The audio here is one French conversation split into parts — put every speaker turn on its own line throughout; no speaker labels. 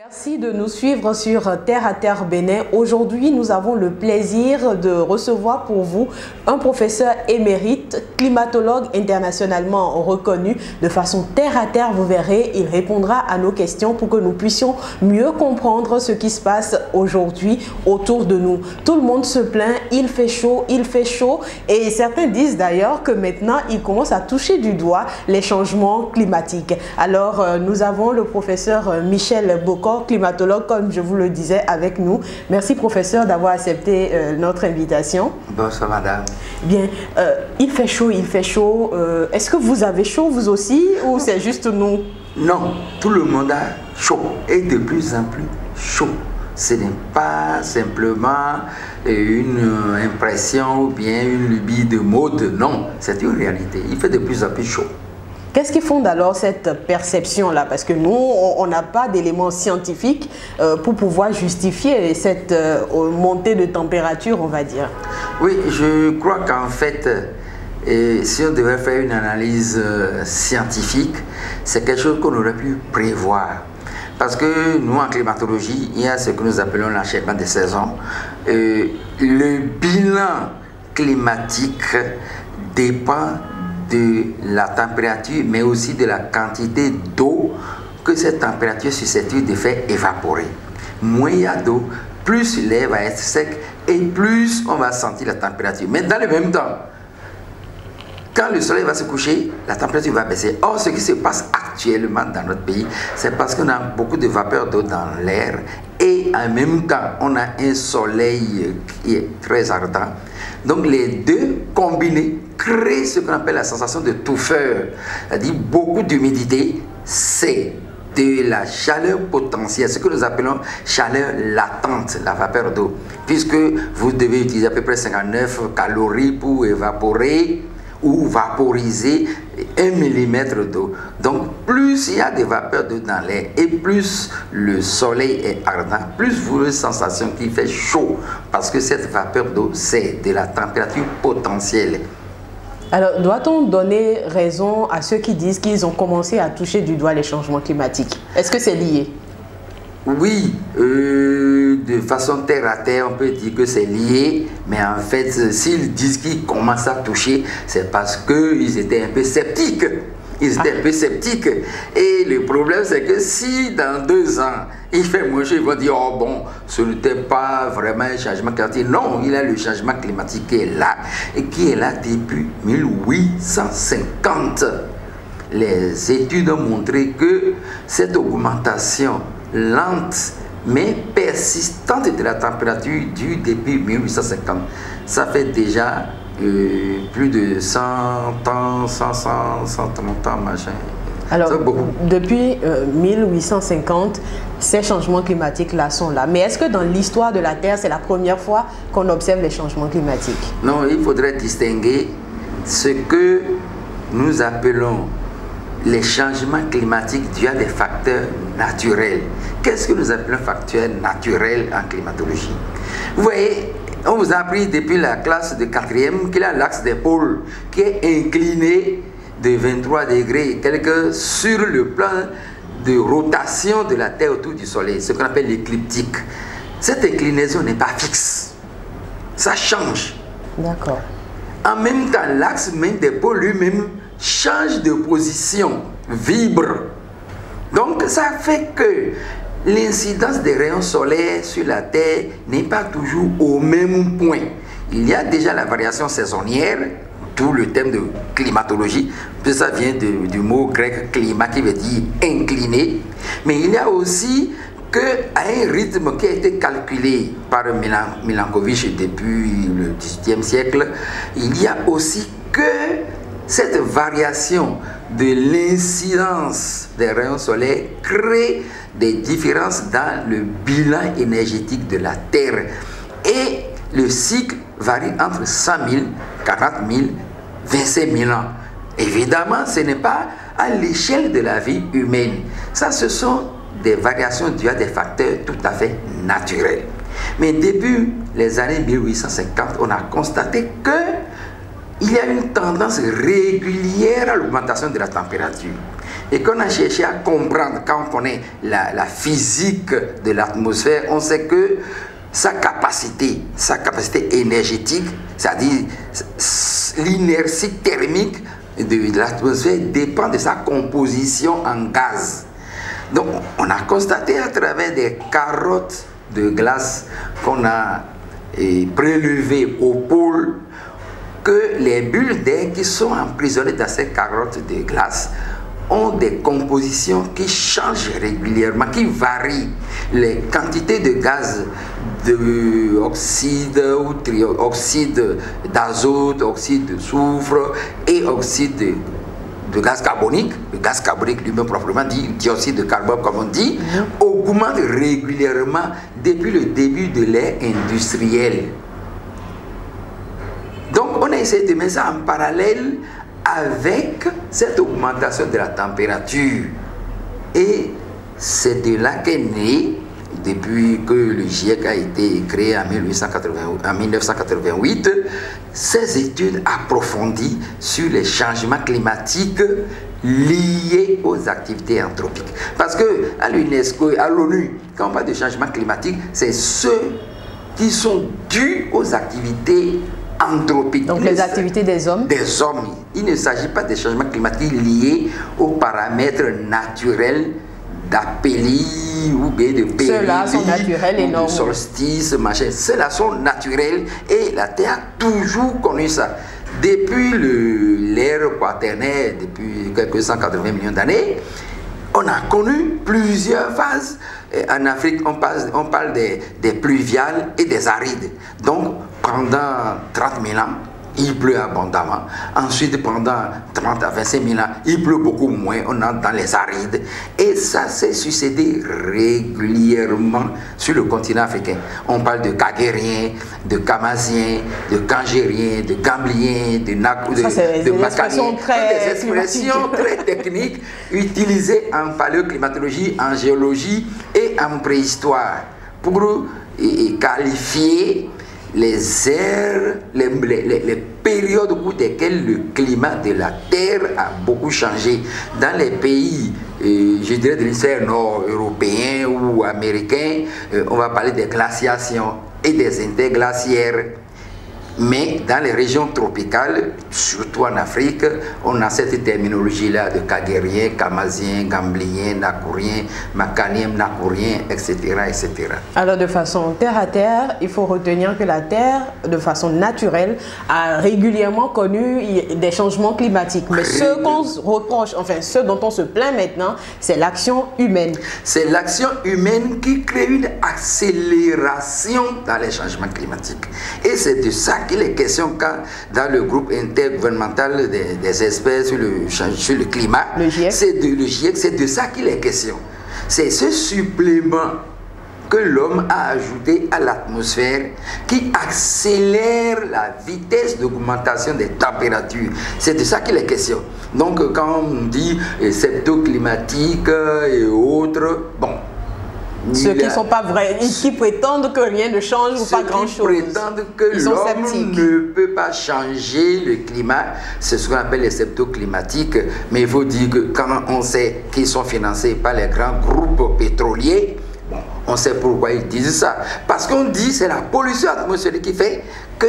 Merci de nous suivre sur Terre à Terre Bénin. Aujourd'hui, nous avons le plaisir de recevoir pour vous un professeur émérite, climatologue internationalement reconnu. De façon terre à terre, vous verrez, il répondra à nos questions pour que nous puissions mieux comprendre ce qui se passe aujourd'hui autour de nous. Tout le monde se plaint, il fait chaud, et certains disent d'ailleurs que maintenant, il commence à toucher du doigt les changements climatiques. Alors, nous avons le professeur Michel Bocor, climatologue, comme je vous le disais, avec nous. Merci professeur d'avoir accepté notre invitation.
Bonsoir madame.
Bien, il fait chaud. Est-ce que vous avez chaud vous aussi ou c'est juste nous?
Non, tout le monde a chaud et de plus en plus chaud. Ce n'est pas simplement une impression ou bien une lubie de mode, non, c'est une réalité. Il fait de plus en plus chaud.
Qu'est-ce qui fonde alors cette perception-là? Parce que nous, on n'a pas d'éléments scientifiques pour pouvoir justifier cette montée de température, on va dire.
Oui, je crois qu'en fait, si on devait faire une analyse scientifique, c'est quelque chose qu'on aurait pu prévoir. Parce que nous, en climatologie, il y a ce que nous appelons l'enchaînement des saisons. Le bilan climatique dépend de la température, mais aussi de la quantité d'eau que cette température est susceptible de faire évaporer. Moins il y a d'eau, plus l'air va être sec et plus on va sentir la température. Mais dans le même temps, quand le soleil va se coucher, la température va baisser. Or, ce qui se passe actuellement dans notre pays, c'est parce qu'on a beaucoup de vapeur d'eau dans l'air et en même temps, on a un soleil qui est très ardent. Donc, les deux combinés créent ce qu'on appelle la sensation de touffeur, c'est-à-dire beaucoup d'humidité, c'est de la chaleur potentielle, ce que nous appelons chaleur latente, la vapeur d'eau, puisque vous devez utiliser à peu près 59 calories pour évaporer ou vaporiser 1 mm d'eau. Donc, plus il y a des vapeurs d'eau dans l'air et plus le soleil est ardent, plus vous avez une sensation qu'il fait chaud, parce que cette vapeur d'eau, c'est de la température potentielle.
Alors, doit-on donner raison à ceux qui disent qu'ils ont commencé à toucher du doigt les changements climatiques? Est-ce que c'est lié?
Oui, de façon terre à terre, on peut dire que c'est lié, mais en fait, s'ils disent qu'ils commencent à toucher, c'est parce qu'ils étaient un peu sceptiques. Ils étaient un peu sceptiques. Et le problème, c'est que si dans 2 ans, il fait moins chaud, ils vont dire, oh bon, ce n'était pas vraiment un changement climatique. Non, il y a le changement climatique qui est là, et qui est là depuis 1850. Les études ont montré que cette augmentation lente mais persistante de la température due depuis 1850, ça fait déjà plus de 100 ans, 130 ans, machin.
Alors, depuis 1850, ces changements climatiques-là sont là. Mais est-ce que dans l'histoire de la Terre, c'est la première fois qu'on observe les changements climatiques?
Non, il faudrait distinguer ce que nous appelons les changements climatiques dus à des facteurs naturels. Qu'est-ce que nous appelons facteurs naturels en climatologie? Vous voyez, on vous a appris depuis la classe de 4e qu'il y a l'axe des pôles qui est incliné de 23 degrés quelques sur le plan de rotation de la Terre autour du Soleil, ce qu'on appelle l'écliptique. Cette inclinaison n'est pas fixe, ça change. D'accord. En même temps, l'axe même des pôles lui-même change de position, vibre. Donc ça fait que l'incidence des rayons solaires sur la Terre n'est pas toujours au même point. Il y a déjà la variation saisonnière, d'où le thème de climatologie, puis ça vient du mot grec climat qui veut dire incliné. Mais il y a aussi qu'à un rythme qui a été calculé par Milankovitch depuis le XVIIIe siècle, il y a aussi que cette variation de l'incidence des rayons solaires crée des différences dans le bilan énergétique de la Terre. Et le cycle varie entre 100 000, 40 000, 25 000 ans. Évidemment, ce n'est pas à l'échelle de la vie humaine. Ça, ce sont des variations dues à des facteurs tout à fait naturels. Mais depuis les années 1850, on a constaté que il y a une tendance régulière à l'augmentation de la température. Et qu'on a cherché à comprendre, quand on connaît la physique de l'atmosphère, on sait que sa capacité énergétique, c'est-à-dire l'inertie thermique de l'atmosphère dépend de sa composition en gaz. Donc on a constaté à travers des carottes de glace qu'on a prélevées au pôle que les bulles d'air qui sont emprisonnées dans ces carottes de glace ont des compositions qui changent régulièrement, qui varient. Les quantités de gaz d'oxyde ou oxyde d'azote, oxyde de soufre et oxyde de gaz carbonique, le gaz carbonique lui-même proprement dit, dioxyde de carbone comme on dit, augmente régulièrement depuis le début de l'ère industrielle. Donc on a essayé de mettre ça en parallèle avec cette augmentation de la température. Et c'est de là qu'est né, depuis que le GIEC a été créé en 1988, ces études approfondies sur les changements climatiques liés aux activités anthropiques. Parce que à l'UNESCO et à l'ONU, quand on parle de changement climatique, c'est ceux qui sont dus aux activités anthropiques.
Donc les activités des hommes.
Des hommes. Il ne s'agit pas des changements climatiques liés aux paramètres naturels d'apélie ou bien de période.
Ceux-là sont naturels et normaux.
Solstice, machin. Ceux-là sont naturels et la Terre a toujours connu ça. Depuis l'ère quaternaire, depuis quelques 180 millions d'années, on a connu plusieurs phases. En Afrique, on parle des pluviales et des arides. Donc, pendant 30 000 ans, il pleut abondamment. Ensuite, pendant 30 à 25 000 ans, il pleut beaucoup moins. On entre dans les arides. Et ça s'est succédé régulièrement sur le continent africain. On parle de Kagériens, de Kamaziens, de Kangériens, de Gambliens, de Macaniens. Des expressions très techniques utilisées en paléoclimatologie, en géologie et en préhistoire pour qualifier les aires, les périodes au cours desquelles le climat de la Terre a beaucoup changé. Dans les pays, je dirais de l'hémisphère nord européen ou américain, on va parler des glaciations et des interglaciaires. Mais dans les régions tropicales, surtout en Afrique, on a cette terminologie-là de Kagérien, Kamazien, Gamblien, Nakourien, Macanien, Nakourien, etc., etc.
Alors de façon terre à terre, il faut retenir que la Terre, de façon naturelle, a régulièrement connu des changements climatiques. Mais ce qu'on se reproche, enfin ce dont on se plaint maintenant, c'est l'action humaine. C'est l'action humaine qui crée une accélération dans les changements climatiques. Et c'est de ça qu'il est question quand, dans le groupe intergouvernemental des experts sur le climat, c'est de ça qu'il est question. C'est ce supplément que l'homme a ajouté à l'atmosphère qui accélère la vitesse d'augmentation des températures. C'est de ça qu'il est question. Donc quand on dit septoclimatique et autres, bon, ceux qui ne sont pas vrais, qui prétendent que rien ne change ou pas grand-chose. Ceux qui prétendent que l'homme ne peut pas changer le climat, c'est ce qu'on appelle les septoclimatiques. Mais il faut dire que quand on sait qu'ils sont financés par les grands groupes pétroliers, bon, on sait pourquoi ils disent ça. Parce qu'on dit que c'est la pollution atmosphérique qui fait que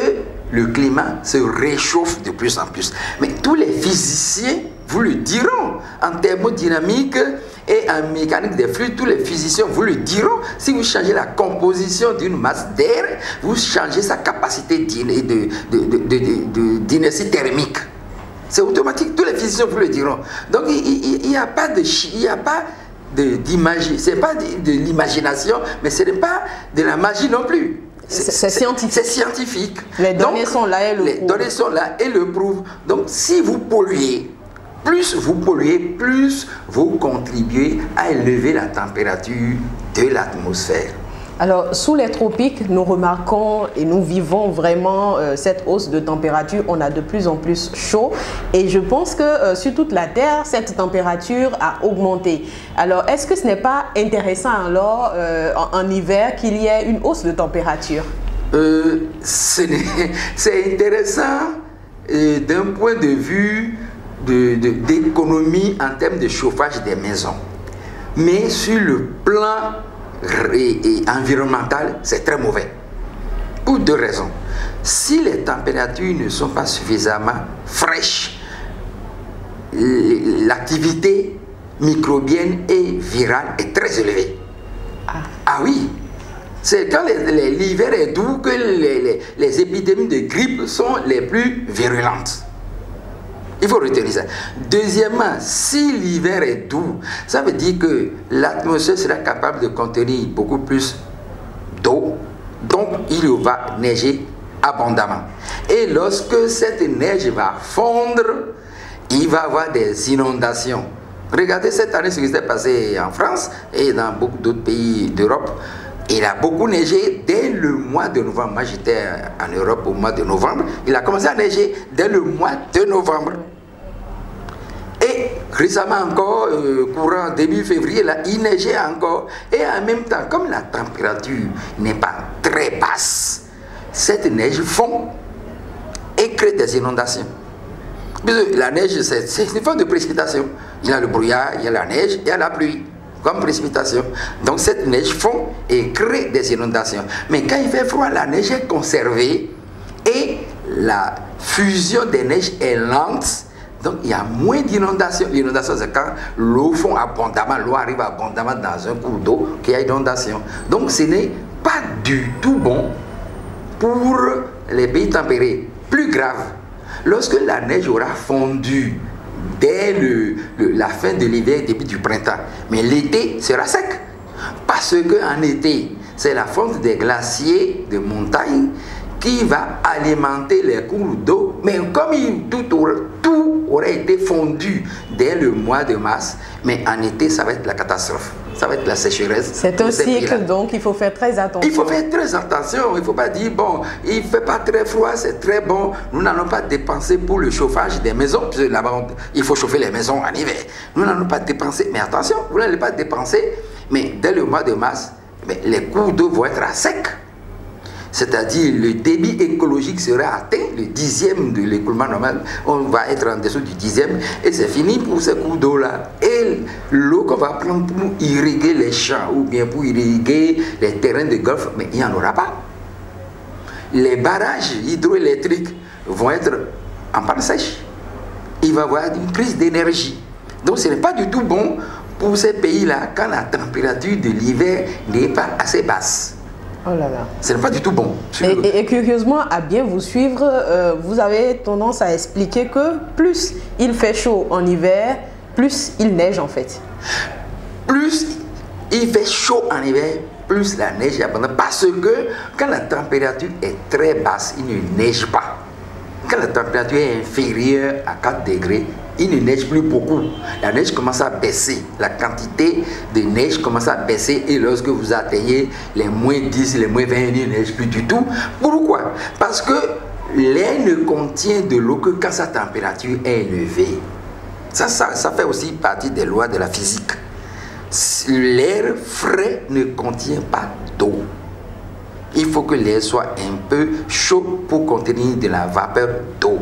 le climat se réchauffe de plus en plus. Mais tous les physiciens vous le diront en thermodynamique et en mécanique des fluides, tous les physiciens vous le diront. Si vous changez la composition d'une masse d'air, vous changez sa capacité d'inertie thermique. C'est automatique, tous les physiciens vous le diront. Donc il n'y a pas d'imagination, c'est pas de l'imagination, mais ce n'est pas de la magie non plus. C'est scientifique. C'est scientifique. Les données sont là et le prouvent. Les données sont là et le prouvent. Donc si vous polluez, plus vous contribuez à élever la température de l'atmosphère. Alors, sous les tropiques, nous remarquons et nous vivons vraiment cette hausse de température. On a de plus en plus chaud et je pense que sur toute la Terre, cette température a augmenté. Alors, est-ce que ce n'est pas intéressant alors en hiver qu'il y ait une hausse de température? C'est intéressant
d'un point de vue d'économie en termes de chauffage des maisons. Mais sur le plan environnemental, c'est très mauvais. Pour deux raisons. Si les températures ne sont pas suffisamment fraîches, l'activité microbienne et virale est très élevée. Ah oui, c'est quand l'hiver est doux que les épidémies de grippe sont les plus virulentes. Il faut retenir ça. Deuxièmement, si l'hiver est doux, ça veut dire que l'atmosphère sera capable de contenir beaucoup plus d'eau, donc il va neiger abondamment. Et lorsque cette neige va fondre, il va y avoir des inondations. Regardez cette année ce qui s'est passé en France et dans beaucoup d'autres pays d'Europe. Il a beaucoup neigé dès le mois de novembre. Moi j'étais en Europe au mois de novembre. Il a commencé à neiger dès le mois de novembre. Et récemment encore, courant début février, là, il neigeait encore. Et en même temps, comme la température n'est pas très basse, cette neige fond et crée des inondations. La neige, c'est une forme de précipitation. Il y a le brouillard, il y a la neige, il y a la pluie comme précipitation. Donc cette neige fond et crée des inondations. Mais quand il fait froid, la neige est conservée et la fusion des neiges est lente. Donc il y a moins d'inondations. L'inondation, c'est quand l'eau fond abondamment, l'eau arrive abondamment dans un cours d'eau qu'il y a inondation. Donc ce n'est pas du tout bon pour les pays tempérés. Plus grave, lorsque la neige aura fondu dès la fin de l'hiver, début du printemps, mais l'été sera sec. Parce qu'en été, c'est la fonte des glaciers de montagne qui va alimenter les cours d'eau. Mais comme tout aurait été fondu dès le mois de mars, mais en été, ça va être la catastrophe. Ça va être la sécheresse.
C'est un cycle, donc il faut faire très attention.
Il faut faire très attention. Il ne faut pas dire, bon, il ne fait pas très froid, c'est très bon. Nous n'allons pas dépenser pour le chauffage des maisons. Parce que là-bas, il faut chauffer les maisons en hiver. Nous n'allons pas dépenser. Mais attention, vous n'allez pas dépenser. Mais dès le mois de mars, les cours d'eau vont être à sec. C'est-à-dire le débit écologique sera atteint, le 10e de l'écoulement normal, on va être en dessous du 10e et c'est fini pour ces cours d'eau-là. Et l'eau qu'on va prendre pour irriguer les champs ou bien pour irriguer les terrains de golf, mais il n'y en aura pas. Les barrages hydroélectriques vont être en panne sèche. Il va y avoir une prise d'énergie. Donc ce n'est pas du tout bon pour ces pays-là quand la température de l'hiver n'est pas assez basse.
Oh là là.
Ce n'est pas du tout bon.
Et curieusement, à bien vous suivre, vous avez tendance à expliquer que plus il fait chaud en hiver, plus il neige en fait.
Plus il fait chaud en hiver, plus la neige est abondante. Parce que quand la température est très basse, il ne neige pas. Quand la température est inférieure à 4 degrés, il ne neige plus beaucoup. La neige commence à baisser. La quantité de neige commence à baisser. Et lorsque vous atteignez les moins 10, les moins 20, il ne neige plus du tout. Pourquoi? Parce que l'air ne contient de l'eau que quand sa température est élevée. Ça fait aussi partie des lois de la physique. L'air frais ne contient pas d'eau. Il faut que l'air soit un peu chaud pour contenir de la vapeur d'eau.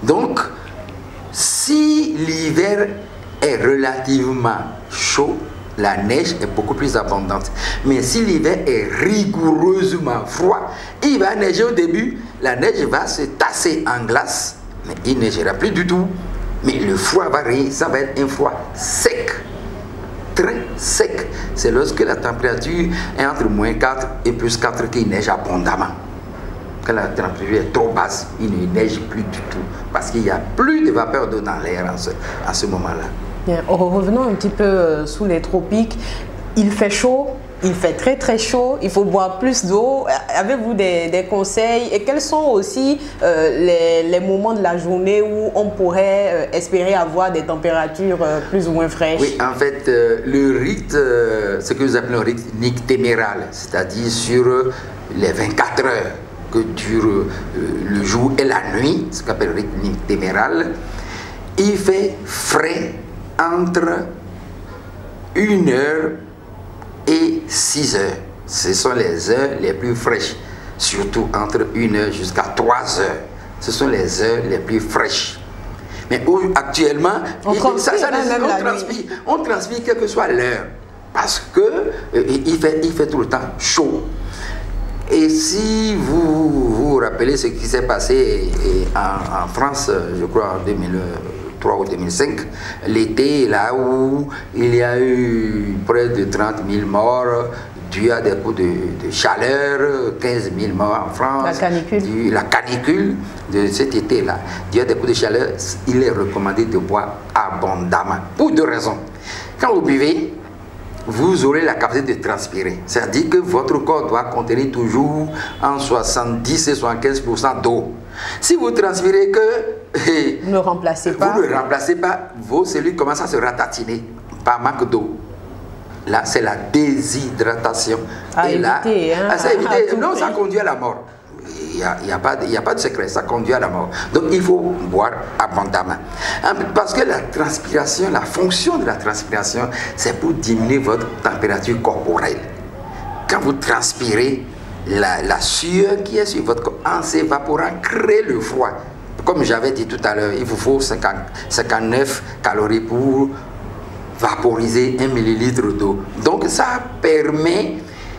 Donc, si l'hiver est relativement chaud, la neige est beaucoup plus abondante. Mais si l'hiver est rigoureusement froid, il va neiger au début, la neige va se tasser en glace, mais il ne neigera plus du tout. Mais le froid va régner, ça va être un froid sec, très sec. C'est lorsque la température est entre moins 4 et plus 4 qu'il neige abondamment. Quand la température est trop basse, il ne neige plus du tout parce qu'il n'y a plus de vapeur d'eau dans l'air à ce moment-là.
Revenons un petit peu sous les tropiques. Il fait chaud, il fait très très chaud, il faut boire plus d'eau. Avez-vous des conseils? Et quels sont aussi les moments de la journée où on pourrait espérer avoir des températures plus ou moins fraîches?
Oui, en fait, le rythme, ce que nous appelons le rythme nictéméral, c'est-à-dire sur les 24 heures que dure le jour et la nuit, ce qu'on appelle le rythme nictéméral, il fait frais entre 1 heure et 6 heures. Ce sont les heures les plus fraîches, surtout entre 1 heure jusqu'à 3 heures. ce sont les heures les plus fraîches. Mais actuellement, on transpire quelle que soit l'heure. Parce que il fait tout le temps chaud. Et si vous vous rappelez ce qui s'est passé en France, je crois en 2003 ou 2005, l'été, là où il y a eu près de 30 000 morts dû à des coups de chaleur, 15 000 morts en France. La canicule de cet été-là. Dû à des coups de chaleur, il est recommandé de boire abondamment. Pour deux raisons. Quand vous buvez, vous aurez la capacité de transpirer. C'est-à-dire que votre corps doit contenir toujours en 70 et 75% d'eau. Si vous transpirez que
vous ne remplacez pas,
vos cellules commencent à se ratatiner par manque d'eau. Là, c'est la déshydratation. Non, ça conduit à la mort. Il n'y a pas de secret, ça conduit à la mort. Donc il faut boire abondamment. Parce que la transpiration, la fonction de la transpiration, c'est pour diminuer votre température corporelle. Quand vous transpirez, la sueur qui est sur votre corps, en s'évaporant, crée le froid. Comme j'avais dit tout à l'heure, il vous faut 59 calories pour vaporiser 1 millilitre d'eau. Donc ça permet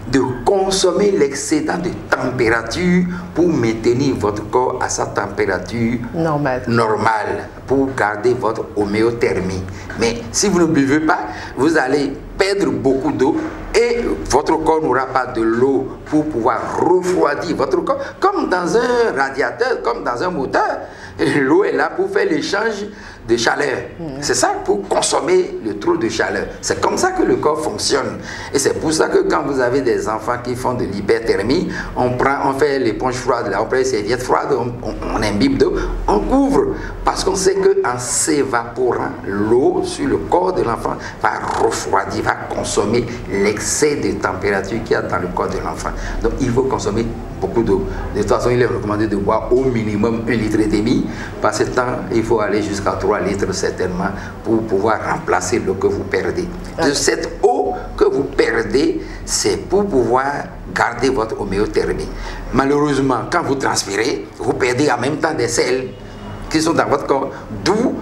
de consommer l'excédent de température pour maintenir votre corps à sa température normale pour garder votre homéothermie. Mais si vous ne buvez pas, vous allez perdre beaucoup d'eau et votre corps n'aura pas de l'eau pour pouvoir refroidir votre corps. Comme dans un radiateur, comme dans un moteur, l'eau est là pour faire l'échange de chaleur. C'est ça, pour consommer le trop de chaleur. C'est comme ça que le corps fonctionne. Et c'est pour ça que quand vous avez des enfants qui font de l'hyperthermie, on fait l'éponge froide, là, on prend les serviettes froides, on imbibe d'eau, on couvre. Parce qu'on sait qu'en s'évaporant, l'eau sur le corps de l'enfant va refroidir, va consommer l'excès de température qu'il y a dans le corps de l'enfant. Donc il faut consommer beaucoup d'eau. De toute façon, il est recommandé de boire au minimum 1,5 litre. Par ce temps, il faut aller jusqu'à 3 litres certainement pour pouvoir remplacer l'eau que vous perdez. De cette eau que vous perdez, c'est pour pouvoir garder votre homéothermie. Malheureusement, quand vous transpirez, vous perdez en même temps des sels qui sont dans votre corps, d'où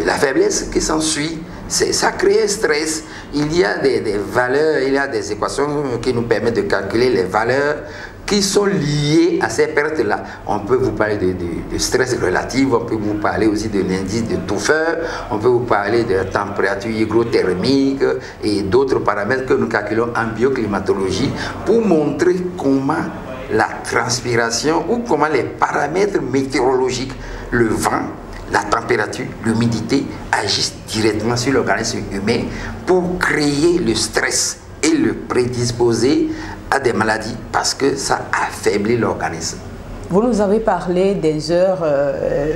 la faiblesse qui s'ensuit. Ça crée un stress. Il y a des valeurs, il y a des équations qui nous permettent de calculer les valeurs qui sont liées à ces pertes-là. On peut vous parler de stress relatif, on peut vous parler aussi de l'indice de touffeur, on peut vous parler de la température hygrothermique et d'autres paramètres que nous calculons en bioclimatologie pour montrer comment la transpiration ou comment les paramètres météorologiques, le vent, la température, l'humidité agissent directement sur l'organisme humain pour créer le stress et le prédisposer à des maladies parce que ça affaiblit l'organisme.
Vous nous avez parlé des heures,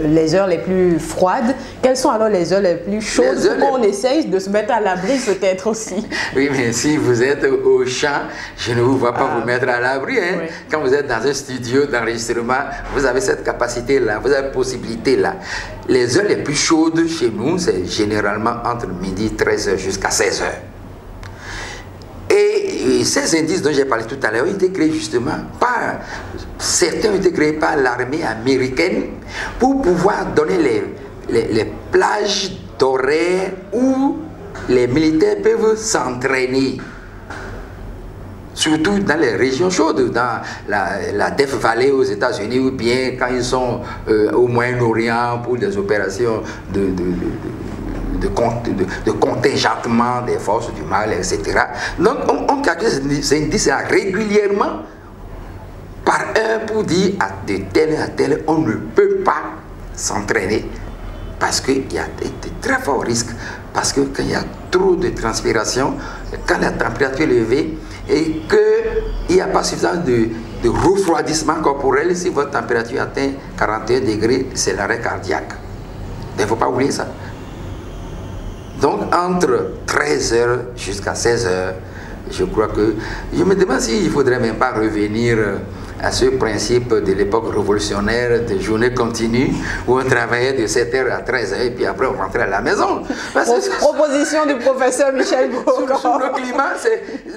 les heures les plus froides. Quelles sont alors les heures les plus chaudes pour qu'on essaye de se mettre à l'abri peut-être aussi?
Oui, mais si vous êtes au champ, je ne vous vois pas vous mettre à l'abri. Hein. Oui. Quand vous êtes dans un studio d'enregistrement, vous avez cette capacité-là, vous avez cette possibilité-là. Les heures les plus chaudes chez nous, c'est généralement entre midi 13h jusqu'à 16h. Et ces indices dont j'ai parlé tout à l'heure ont été créés justement par, certains ont été créés par l'armée américaine pour pouvoir donner les plages d'horaires où les militaires peuvent s'entraîner. Surtout dans les régions chaudes, dans la Death Valley aux États-Unis ou bien quand ils sont au Moyen-Orient pour des opérations de contingentement des forces du mal, etc. Donc on calcule ces indices-là régulièrement par heure pour dire à tel et à tel, on ne peut pas s'entraîner parce qu'il y a de très forts risques. Parce que quand il y a trop de transpiration, quand la température est élevée et qu'il n'y a pas suffisamment de refroidissement corporel, si votre température atteint 41 degrés, c'est l'arrêt cardiaque. Il ne faut pas oublier ça. Donc, entre 13h jusqu'à 16h, je crois que... Je me demande s'il ne faudrait même pas revenir à ce principe de l'époque révolutionnaire de journée continue où on travaillait de 7h à 13h et puis après on rentrait à la maison.
Proposition du professeur Michel Bocor.
Sur le climat,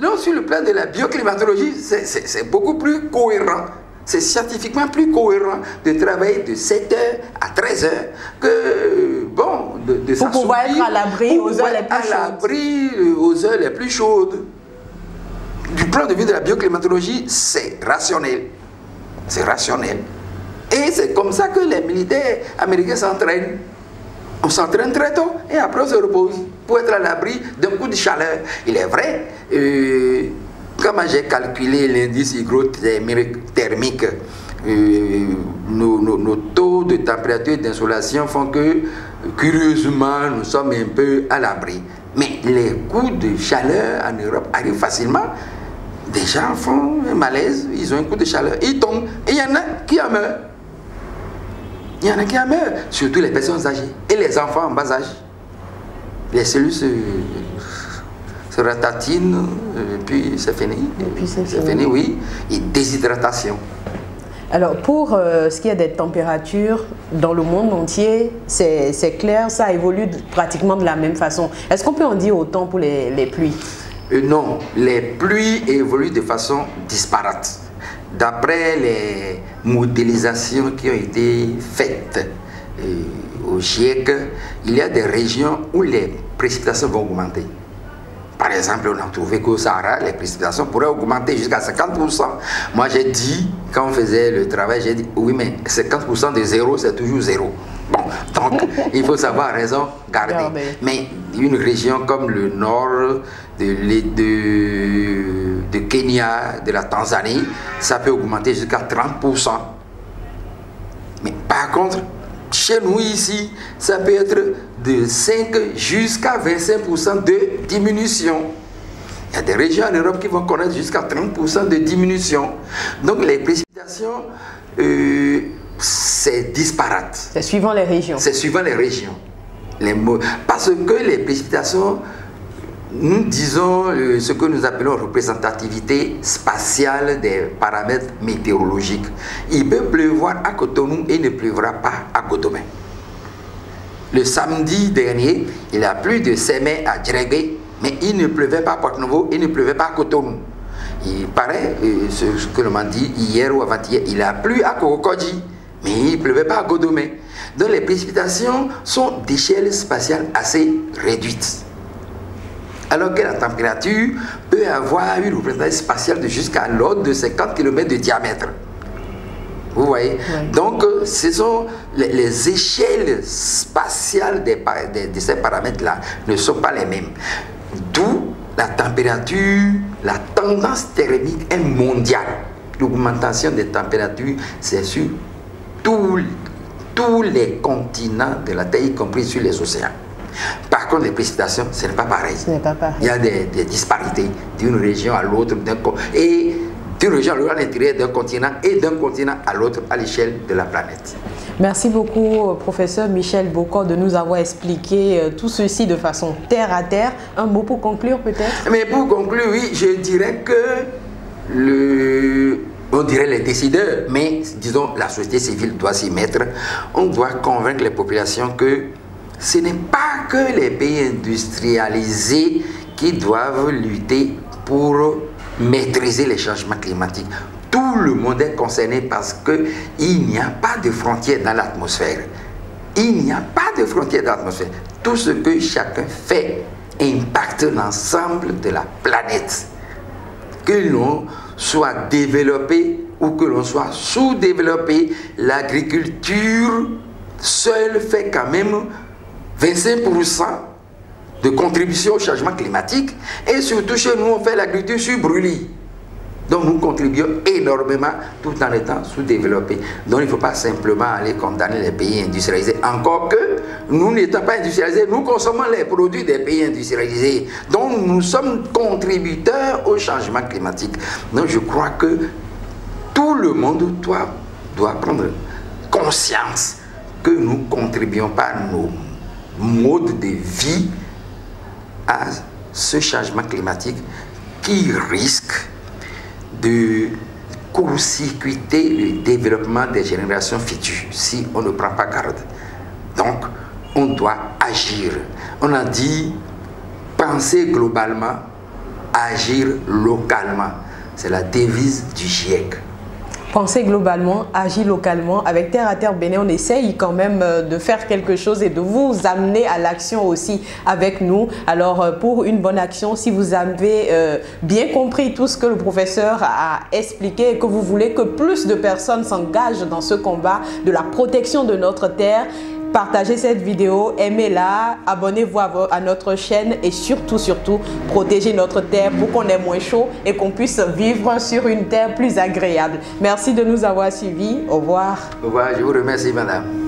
non, sur le plan de la bioclimatologie, c'est beaucoup plus cohérent C'est scientifiquement plus cohérent de travailler de 7h à 13h que, bon, de
pour pouvoir être à l'abri aux heures les plus chaudes.
À l'abri aux heures les plus chaudes. Du point de vue de la bioclimatologie, c'est rationnel. C'est rationnel. Et c'est comme ça que les militaires américains s'entraînent. On s'entraîne très tôt et après on se repose pour être à l'abri d'un coup de chaleur. Il est vrai, comment j'ai calculé l'indice hygrothermique, nos taux de température d'insolation font que, curieusement, nous sommes un peu à l'abri. Mais les coups de chaleur en Europe arrivent facilement. Des gens font un malaise, ils ont un coup de chaleur, ils tombent, et il y en a qui en meurent. Il y en a qui en meurent, surtout les personnes âgées et les enfants en bas âge. Les cellules se ratatinent, et puis c'est fini.
Et puis c'est
fini, oui. Et déshydratation.
Alors, pour ce qui est des températures dans le monde entier, c'est clair, ça évolue pratiquement de la même façon. Est-ce qu'on peut en dire autant pour les pluies?
Non, les pluies évoluent de façon disparate. D'après les modélisations qui ont été faites au GIEC, il y a des régions où les précipitations vont augmenter. Par exemple, on a trouvé qu'au Sahara, les précipitations pourraient augmenter jusqu'à 50%. Moi, j'ai dit, quand on faisait le travail, j'ai dit, oui, mais 50% de zéro, c'est toujours zéro. Bon, donc, il faut savoir raison garder. Mais une région comme le nord de Kenya, de la Tanzanie, ça peut augmenter jusqu'à 30%. Mais par contre, chez nous ici, ça peut être de 5 jusqu'à 25% de diminution. Il y a des régions en Europe qui vont connaître jusqu'à 30% de diminution. Donc les précipitations, c'est disparate.
C'est suivant les régions.
C'est suivant les régions. Parce que les précipitations, nous disons ce que nous appelons représentativité spatiale des paramètres météorologiques. Il peut pleuvoir à Cotonou et ne pleuvra pas à Godomé. Le samedi dernier, il a plu de Sémé à Djeregué, mais il ne pleuvait pas à Porto-Novo, il ne pleuvait pas à Cotonou. Il paraît, ce que l'on m'a dit hier ou avant-hier, il a plu à Kokokodji, mais il ne pleuvait pas à Godomé. Donc les précipitations sont d'échelle spatiale assez réduite. Alors que la température peut avoir une représentation spatiale de jusqu'à l'ordre de 50 km de diamètre. Vous voyez? Oui. Donc, ce sont les échelles spatiales de ces paramètres-là ne sont pas les mêmes. D'où la température, la tendance thermique est mondiale. L'augmentation des températures, c'est sur tous les continents de la Terre, y compris sur les océans. Par contre, les précipitations, ce n'est pas pareil.
Ce n'est pas pareil.
Il y a des disparités d'une région à l'autre, et d'une région à l'autre à l'intérieur d'un continent et d'un continent à l'autre à l'échelle de la planète.
Merci beaucoup, professeur Michel Bokor, de nous avoir expliqué tout ceci de façon terre à terre. Un mot pour conclure peut-être?
Mais pour conclure, oui, je dirais que on dirait les décideurs, mais disons la société civile doit s'y mettre. On doit convaincre les populations que ce n'est pas que les pays industrialisés qui doivent lutter pour maîtriser les changements climatiques. Tout le monde est concerné parce qu'il n'y a pas de frontières dans l'atmosphère. Il n'y a pas de frontières dans l'atmosphère. Tout ce que chacun fait impacte l'ensemble de la planète. Que l'on soit développé ou que l'on soit sous-développé, l'agriculture seule fait quand même 25% de contribution au changement climatique, et surtout chez nous on fait l'agriculture sur brûlis. Donc nous contribuons énormément tout en étant sous-développés. Donc il ne faut pas simplement aller condamner les pays industrialisés. Encore que nous n'étant pas industrialisés, nous consommons les produits des pays industrialisés. Donc nous sommes contributeurs au changement climatique. Donc je crois que tout le monde doit prendre conscience que nous ne contribuons pas à nos modes de vie à ce changement climatique qui risque de court-circuiter le développement des générations futures si on ne prend pas garde. Donc, on doit agir. On a dit penser globalement, agir localement. C'est la devise du GIEC.
Pensez globalement, agis localement. Avec Terre à Terre Bénin, on essaye quand même de faire quelque chose et de vous amener à l'action aussi avec nous. Alors, pour une bonne action, si vous avez bien compris tout ce que le professeur a expliqué et que vous voulez que plus de personnes s'engagent dans ce combat de la protection de notre terre, partagez cette vidéo, aimez-la, abonnez-vous à notre chaîne et surtout, protégez notre terre pour qu'on ait moins chaud et qu'on puisse vivre sur une terre plus agréable. Merci de nous avoir suivis. Au revoir.
Au revoir, je vous remercie, madame.